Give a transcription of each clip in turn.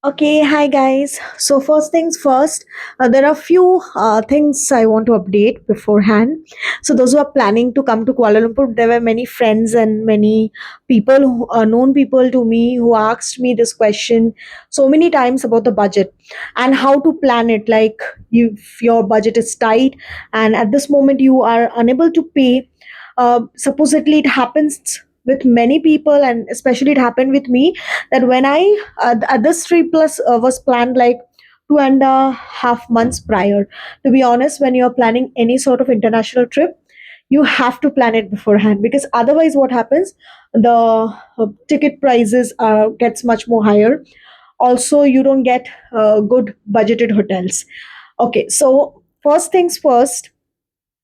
Okay, hi guys. So first things first, there are few things I want to update beforehand. So those who are planning to come to Kuala Lumpur, there were many friends and many people, known people to me, who asked me this question so many times about the budget and how to plan it. Like, if your budget is tight and at this moment you are unable to pay, supposedly it happens with many people, and especially it happened with me, that when I this trip plus was planned like 2.5 months prior. To be honest, when you're planning any sort of international trip, you have to plan it beforehand, because otherwise what happens, the ticket prices gets much more higher. Also, you don't get good budgeted hotels. Okay, so first things first,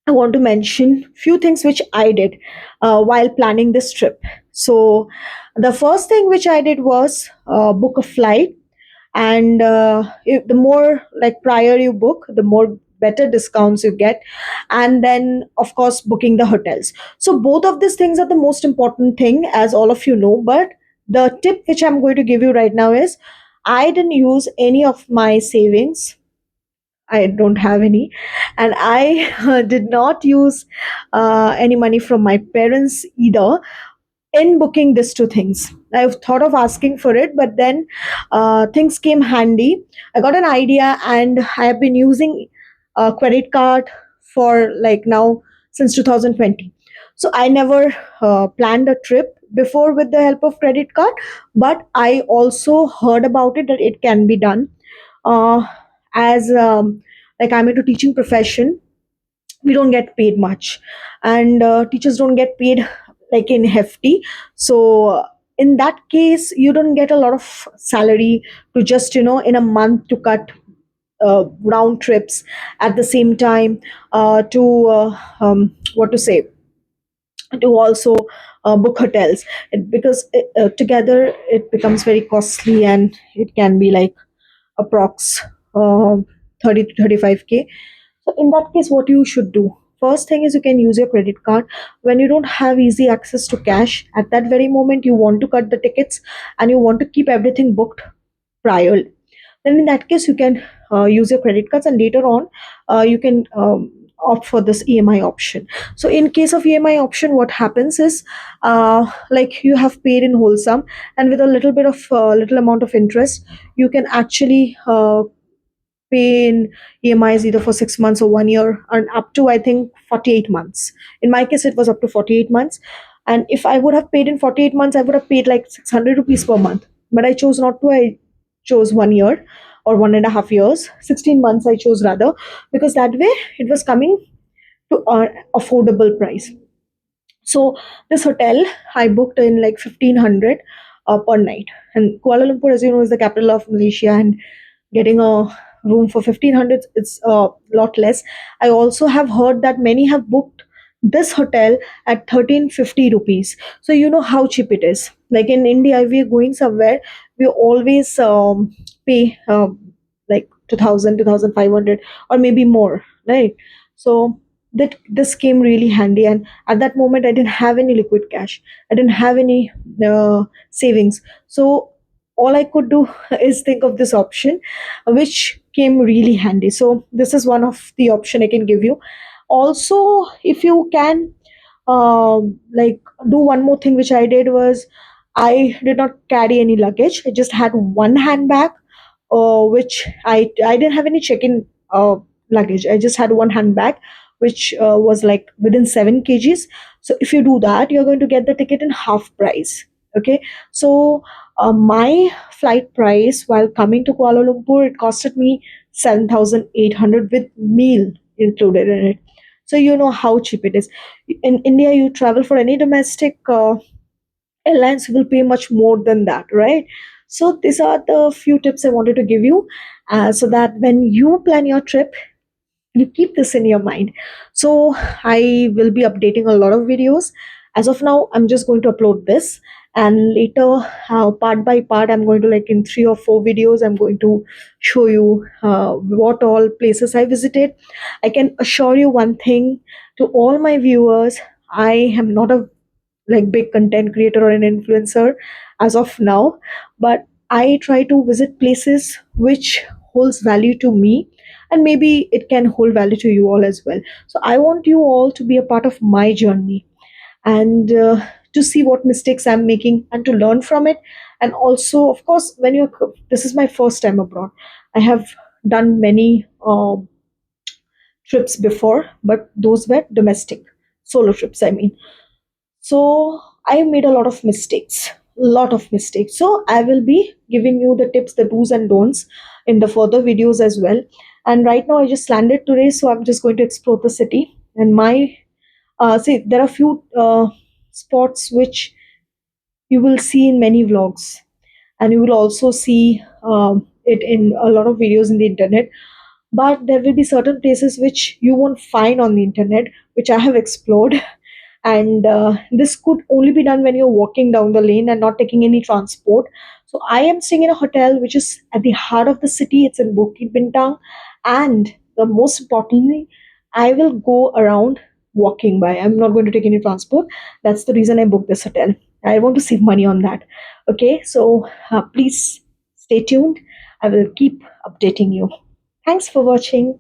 I want to mention few things which I did while planning this trip. So the first thing which I did was book a flight, and the more like prior you book, the more better discounts you get, and then of course booking the hotels. So both of these things are the most important thing, as all of you know. But the tip which I'm going to give you right now is, I didn't use any of my savings. I don't have any, and I did not use any money from my parents either in booking these two things. I've thought of asking for it, but then things came handy. I got an idea, and I have been using a credit card for like now since 2020. So I never planned a trip before with the help of credit card, but I also heard about it that it can be done. As like, I'm into teaching profession, we don't get paid much, and teachers don't get paid like in hefty. So in that case, you don't get a lot of salary to just, in a month, to cut round trips, at the same time to what to say, to also book hotels. Together it becomes very costly, and it can be like approx 30 to 35K. So in that case, what you should do, first thing is, you can use your credit card. When you don't have easy access to cash at that very moment, you want to cut the tickets and you want to keep everything booked prior, then in that case you can use your credit cards, and later on you can opt for this EMI option. So in case of EMI option, what happens is, like, you have paid in whole sum, and with a little bit of little amount of interest, you can actually pay in EMIs either for 6 months or 1 year, and up to, I think, 48 months. In my case, it was up to 48 months. And if I would have paid in 48 months, I would have paid like 600 rupees per month. But I chose not to. I chose 1 year or 1.5 years, 16 months I chose rather, because that way it was coming to an affordable price. So this hotel I booked in like 1500 per night. And Kuala Lumpur, as you know, is the capital of Malaysia, and getting a room for 1500, it's a lot less. I also have heard that many have booked this hotel at 1350 rupees. So you know how cheap it is. Like in India, if we're going somewhere, we always pay like 2000, 2500, or maybe more, right? So that this came really handy. And at that moment, I didn't have any liquid cash, I didn't have any savings. So all I could do is think of this option, which came really handy. So this is one of the option I can give you. Also, if you can, like, do one more thing which I did was, I did not carry any luggage. I just had one handbag, which I didn't have any check-in luggage. I just had one handbag, which was like within 7 kgs. So if you do that, you're going to get the ticket in half price. Okay, so my flight price while coming to Kuala Lumpur, it costed me 7,800 with meal included in it. So you know how cheap it is. In India, you travel for any domestic airlines will pay much more than that, right? So these are the few tips I wanted to give you, so that when you plan your trip, you keep this in your mind. So I will be updating a lot of videos. As of now, I'm just going to upload this, and later, part by part, I'm going to, like, in 3 or 4 videos, I'm going to show you what all places I visited. I can assure you one thing, to all my viewers, I am not a like big content creator or an influencer as of now, but I try to visit places which holds value to me, and maybe it can hold value to you all as well. So I want you all to be a part of my journey, and to see what mistakes I'm making and to learn from it. And also, of course, when you're this is my first time abroad. I have done many trips before, but those were domestic solo trips, I mean. So I made a lot of mistakes. So I will be giving you the tips, the do's and don'ts in the further videos as well. And right now I just landed today, so I'm just going to explore the city. And my see, there are few spots which you will see in many vlogs, and you will also see it in a lot of videos in the internet. But there will be certain places which you won't find on the internet, which I have explored. And this could only be done when you're walking down the lane and not taking any transport. So I am staying in a hotel which is at the heart of the city. It's in Bukit Bintang, and the most importantly, I will go around walking by. I'm not going to take any transport. That's the reason I booked this hotel. I want to save money on that. Okay, so please stay tuned. I will keep updating you. Thanks for watching.